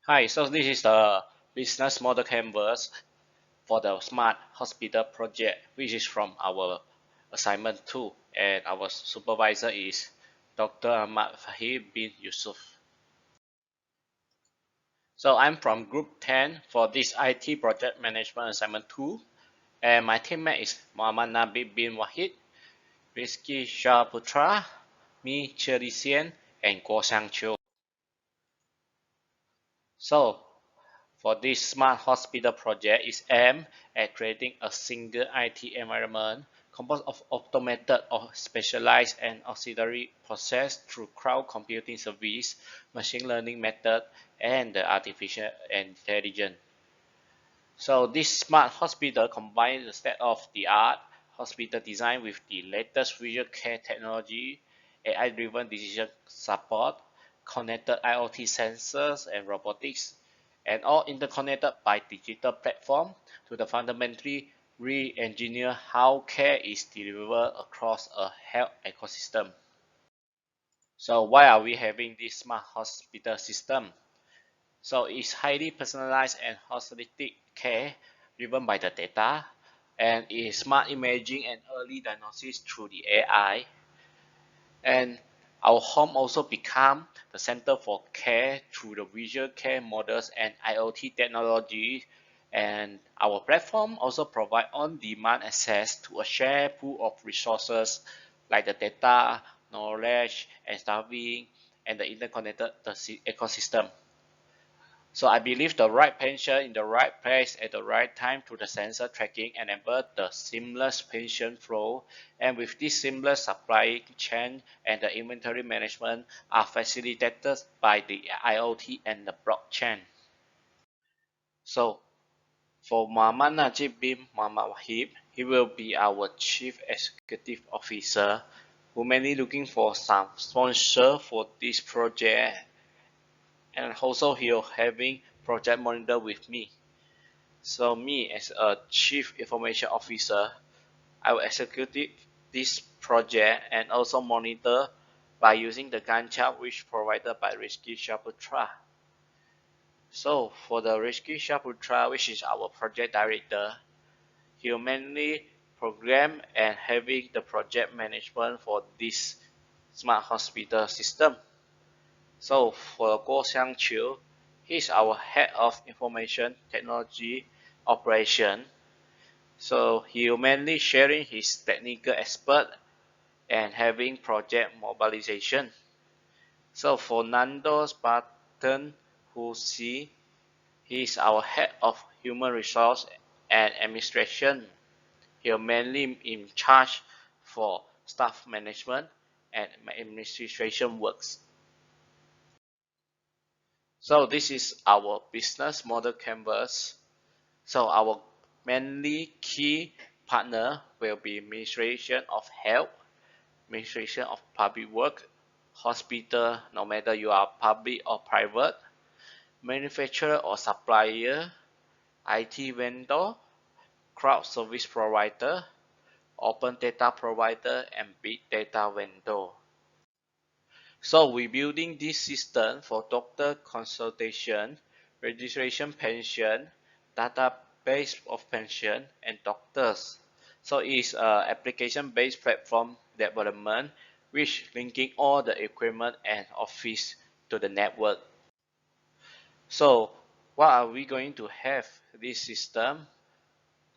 Hi, so this is the business model canvas for the smart hospital project, which is from our assignment 2, and our supervisor is Dr. Ahmad Fahim bin Yusuf. So I'm from group 10 for this IT project management assignment 2, and my teammate is Muhammad Nabi bin Wahid, Rizky Shah Putra, me Cherry Sian, and Guo Xiangqiu. So for this smart hospital project is aimed at creating a single IT environment composed of automated or specialized and auxiliary process through cloud computing service, machine learning method, and the artificial intelligence. So this smart hospital combines the state-of-the-art hospital design with the latest visual care technology, AI-driven decision support, connected IoT sensors and robotics, and all interconnected by digital platform to the fundamentally re-engineer how care is delivered across a health ecosystem. So why are we having this smart hospital system? So it's highly personalized and holistic care driven by the data, and it's smart imaging and early diagnosis through the AI. And our home also become the center for care through the visual care models and IoT technology. And our platform also provide on-demand access to a shared pool of resources like the data, knowledge, and staffing, and the interconnected ecosystem. So I believe the right patient in the right place at the right time through the sensor tracking enable the seamless patient flow, and with this seamless supply chain and the inventory management are facilitated by the IoT and the blockchain. So for Muhammad Najib bin Muhammad Wahib, he will be our Chief Executive Officer who mainly looking for some sponsor for this project, and also he will having project monitor with me. So me as a Chief Information Officer, I will execute this project and also monitor by using the Gantt chart which provided by Rizky Shaputra. So for the Rizky Shaputra, which is our project director, he will mainly program and having the project management for this smart hospital system. So for Guo Xiangqiu, he is our head of information technology operation. So he will mainly sharing his technical expert and having project mobilization. So for Nando Spartan, who see he is our head of human resource and administration. He will mainly in charge for staff management and administration works. So this is our business model canvas. So our mainly key partner will be Administration of Health, Administration of Public Work, hospital, no matter you are public or private, manufacturer or supplier, IT vendor, cloud service provider, open data provider, and big data vendor. So we're building this system for doctor consultation, registration pension, database of pension, and doctors. So it's an application-based platform development which linking all the equipment and office to the network. So what are we going to have this system?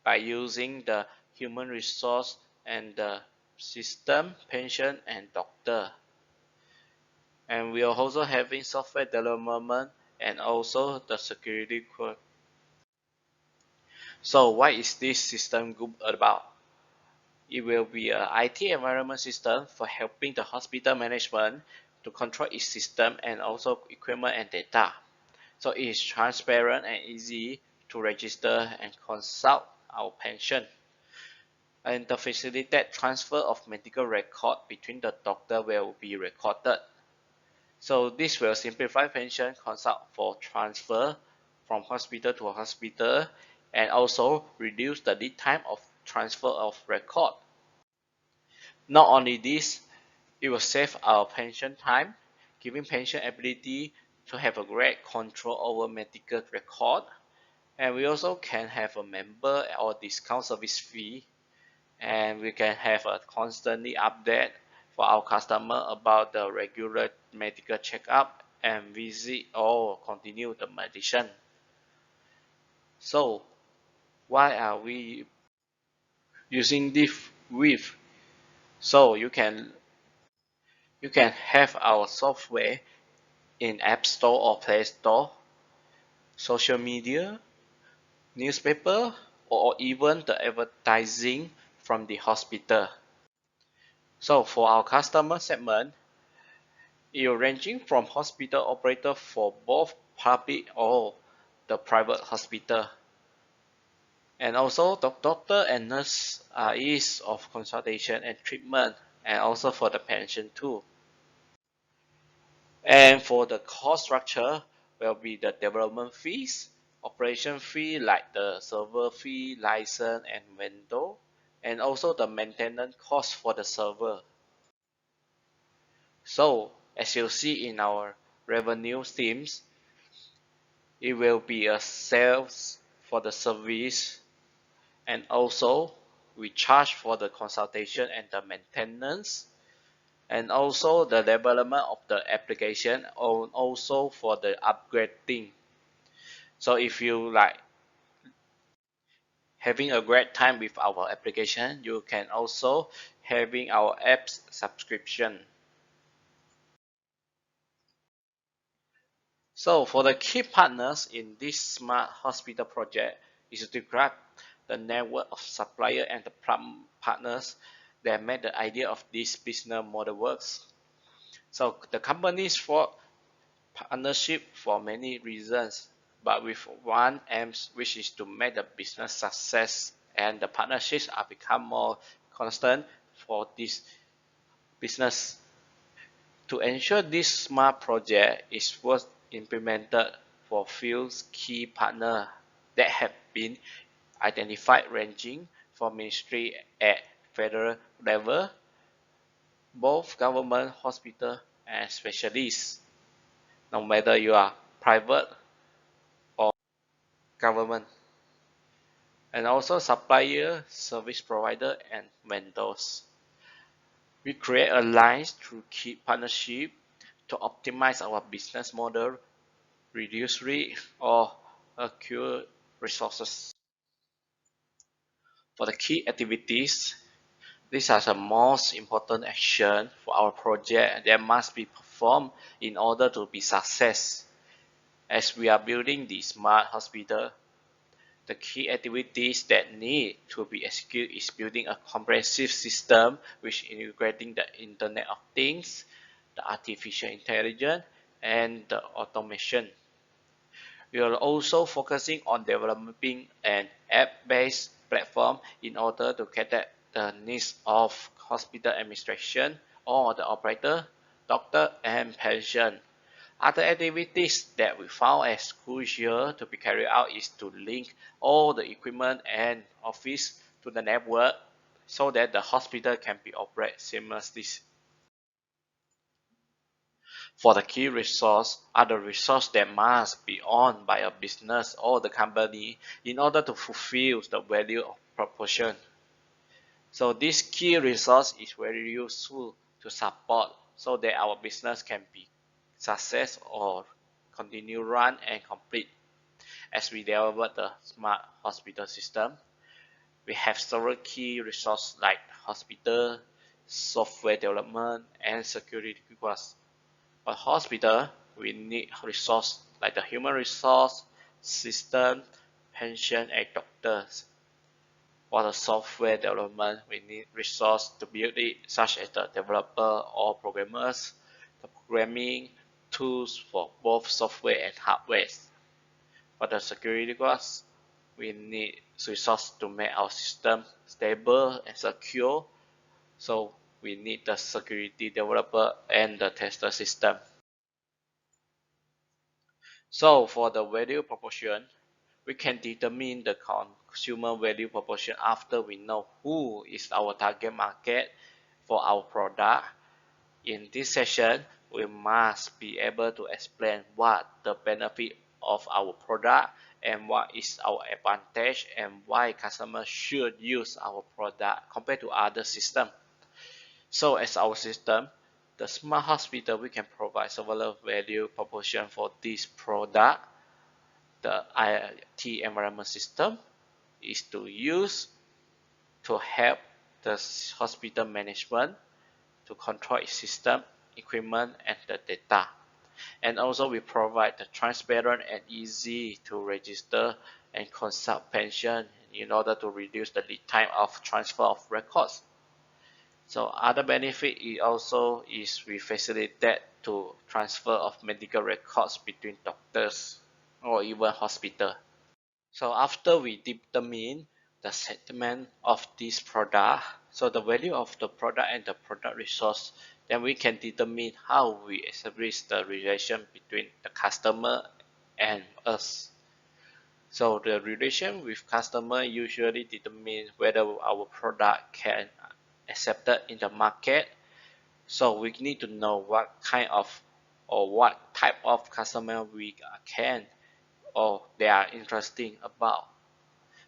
By using the human resource and the system, pension, and doctor. And we are also having software development and also the security code. So what is this system group about? It will be an IT environment system for helping the hospital management to control its system and also equipment and data. So it is transparent and easy to register and consult our pension. And the facilitate transfer of medical record between the doctor will be recorded. So this will simplify pension consult for transfer from hospital to hospital and also reduce the lead time of transfer of record. Not only this, it will save our pension time, giving pension ability to have a great control over medical record. And we also can have a member or discount service fee, and we can have a constantly update for our customer about the regular medical checkup and visit or continue the medicine. So why are we using this with? So you can have our software in App Store or Play Store, social media, newspaper, or even the advertising from the hospital. So for our customer segment, it ranging from hospital operator for both public or the private hospital. And also the doctor and nurse are ease of consultation and treatment, and also for the patient too. And for the cost structure will be the development fees, operation fee like the server fee, license and vendor, and also the maintenance cost for the server. So as you see in our revenue streams, it will be a sales for the service, and also we charge for the consultation and the maintenance, and also the development of the application, and also for the upgrading. So if you like having a great time with our application, you can also having our apps subscription. So for the key partners in this smart hospital project is to grab the network of supplier and the partners that made the idea of this business model works. So the companies for partnership for many reasons, but with one aim, which is to make the business success, and the partnerships are become more constant for this business. To ensure this smart project is worth implemented for few key partners that have been identified, ranging from ministry at federal level, both government, hospital and specialists, no matter you are private or government, and also supplier, service provider and vendors. We create alliance through key partnership to optimize our business model, reduce risk, or acquire resources. For the key activities, these are the most important action for our project that must be performed in order to be success. As we are building the smart hospital, the key activities that need to be executed is building a comprehensive system which integrating the Internet of Things, the artificial intelligence, and the automation. We are also focusing on developing an app-based platform in order to cater the needs of hospital administration or the operator, doctor, and patient. Other activities that we found as crucial to be carried out is to link all the equipment and office to the network so that the hospital can be operated seamlessly. For the key resource are the resources that must be owned by a business or the company in order to fulfill the value of proportion. So this key resource is very useful to support so that our business can be success or continue run and complete. As we develop the smart hospital system, we have several key resources like hospital, software development, and security requests. For hospital, we need resources like the human resource, system, patient, and doctors. For the software development, we need resources to build it, such as the developer or programmers, the programming tools for both software and hardware. For the security costs, we need resources to make our system stable and secure. So we need the security developer and the tester system. So for the value proposition, we can determine the consumer value proposition after we know who is our target market for our product. In this session, we must be able to explain what the benefit of our product and what is our advantage and why customers should use our product compared to other systems. So as our system, the smart hospital, we can provide several value proposition for this product. The IT environment system is to use to help the hospital management to control its system, equipment, and the data. And also we provide the transparent and easy to register and consult pension in order to reduce the lead time of transfer of records. So other benefit is also is we facilitate to transfer of medical records between doctors or even hospital. So after we determine the segment of this product, so the value of the product and the product resource, then we can determine how we establish the relation between the customer and us. So the relation with customer usually determines whether our product can accepted in the market. So we need to know what kind of or what type of customer we can or they are interesting about.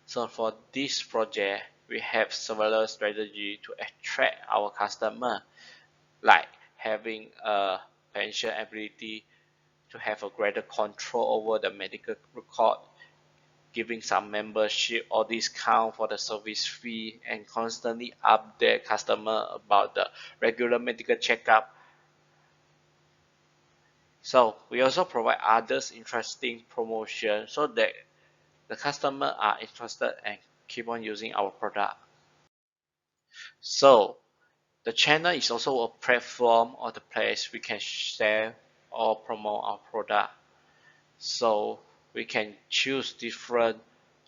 So for this project, we have several strategies to attract our customer, like having a pension ability to have a greater control over the medical record, giving some membership or discount for the service fee, and constantly update customer about the regular medical checkup. So we also provide others interesting promotion so that the customer are interested and keep on using our product. So the channel is also a platform or the place we can share or promote our product. So we can choose different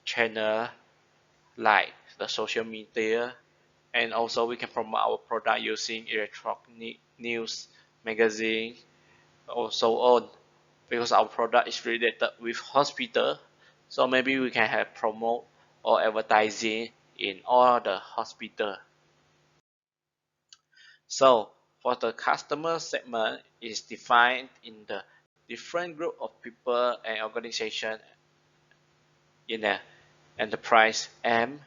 channel like the social media, and also we can promote our product using electronic news, magazine, or so on. Because our product is related with hospital, so maybe we can have promote or advertising in all the hospital. So for the customer segment is defined in the different group of people and organization in the enterprise aim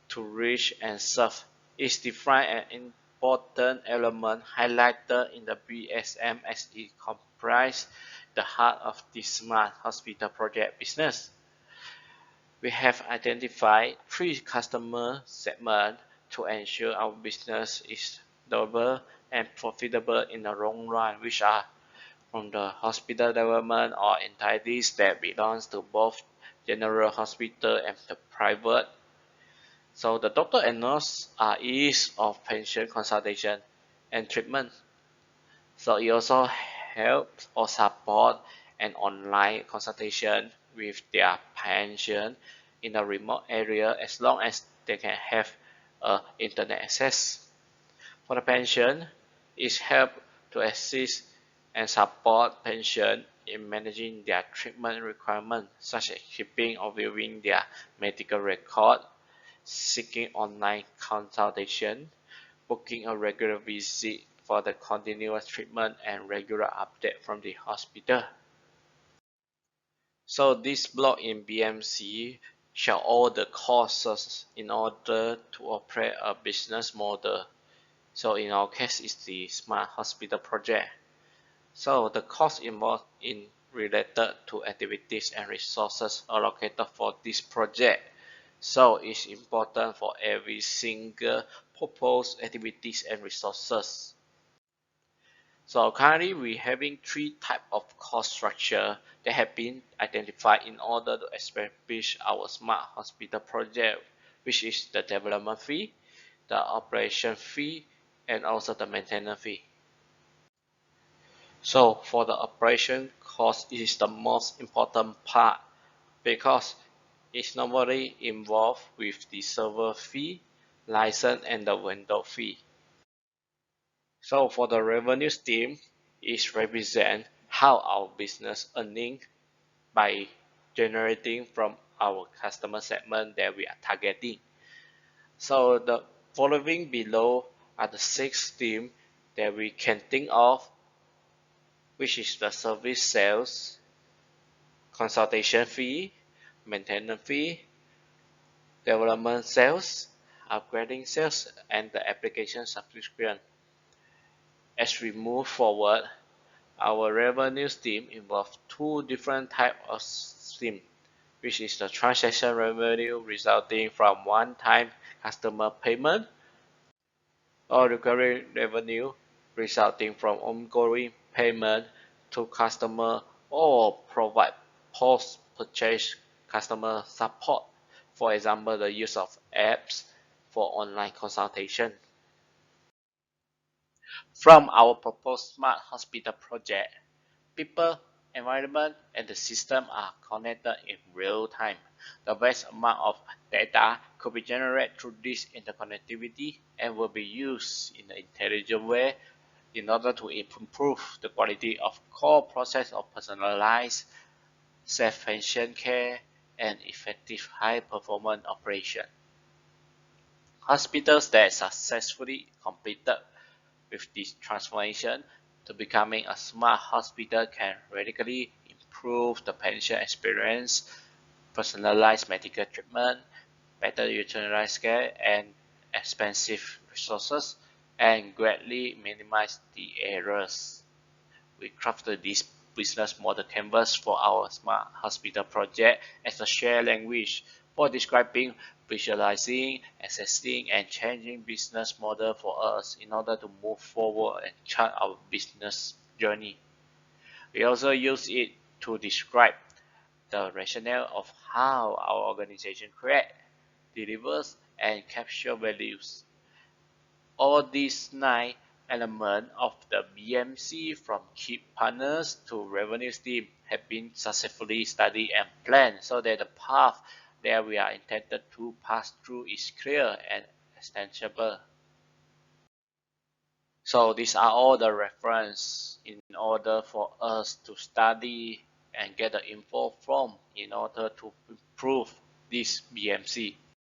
to reach and serve is defined an important element highlighted in the BSM as it comprises the heart of the smart hospital project business. We have identified three customer segments to ensure our business is durable and profitable in the long run, which are from the hospital development or entities that belongs to both general hospital and the private. So the doctor and nurse are ease of patient consultation and treatment. So it also helps or support an online consultation with their patient in a remote area as long as they can have internet access. For the patient, it helps to assist and support patients in managing their treatment requirements, such as keeping or viewing their medical record, seeking online consultation, booking a regular visit for the continuous treatment, and regular update from the hospital. So this block in BMC show all the costs in order to operate a business model. So in our case, it's the smart hospital project. So the cost involved in related to activities and resources allocated for this project. So it's important for every single proposed activities and resources. So currently we having three types of cost structure that have been identified in order to establish our smart hospital project, which is the development fee, the operation fee, and also the maintenance fee. So for the operation cost is the most important part because it's normally involved with the server fee, license, and the vendor fee. So for the revenue stream, it represents how our business earning by generating from our customer segment that we are targeting. So the following below are the six streams that we can think of which is the service sales, consultation fee, maintenance fee, development sales, upgrading sales, and the application subscription. As we move forward, our revenue stream involves two different types of stream, which is the transaction revenue resulting from one-time customer payment or recurring revenue resulting from ongoing payment to customer or provide post-purchase customer support. For example, the use of apps for online consultation. From our proposed smart hospital project, people, environment, and the system are connected in real time. The vast amount of data could be generated through this interconnectivity and will be used in an intelligent way in order to improve the quality of core process of personalized, safe patient care, and effective high-performance operation. Hospitals that successfully completed with this transformation to becoming a smart hospital can radically improve the patient experience, personalize medical treatment, better utilize care and expensive resources, and greatly minimize the errors. We crafted this business model canvas for our smart hospital project as a shared language for describing, visualizing, assessing, and changing business model for us in order to move forward and chart our business journey. We also use it to describe the rationale of how our organization creates, delivers, and captures values. All these 9 elements of the BMC, from key partners to revenue stream, have been successfully studied and planned so that the path that we are intended to pass through is clear and extensible. So these are all the reference in order for us to study and get the info from in order to improve this BMC.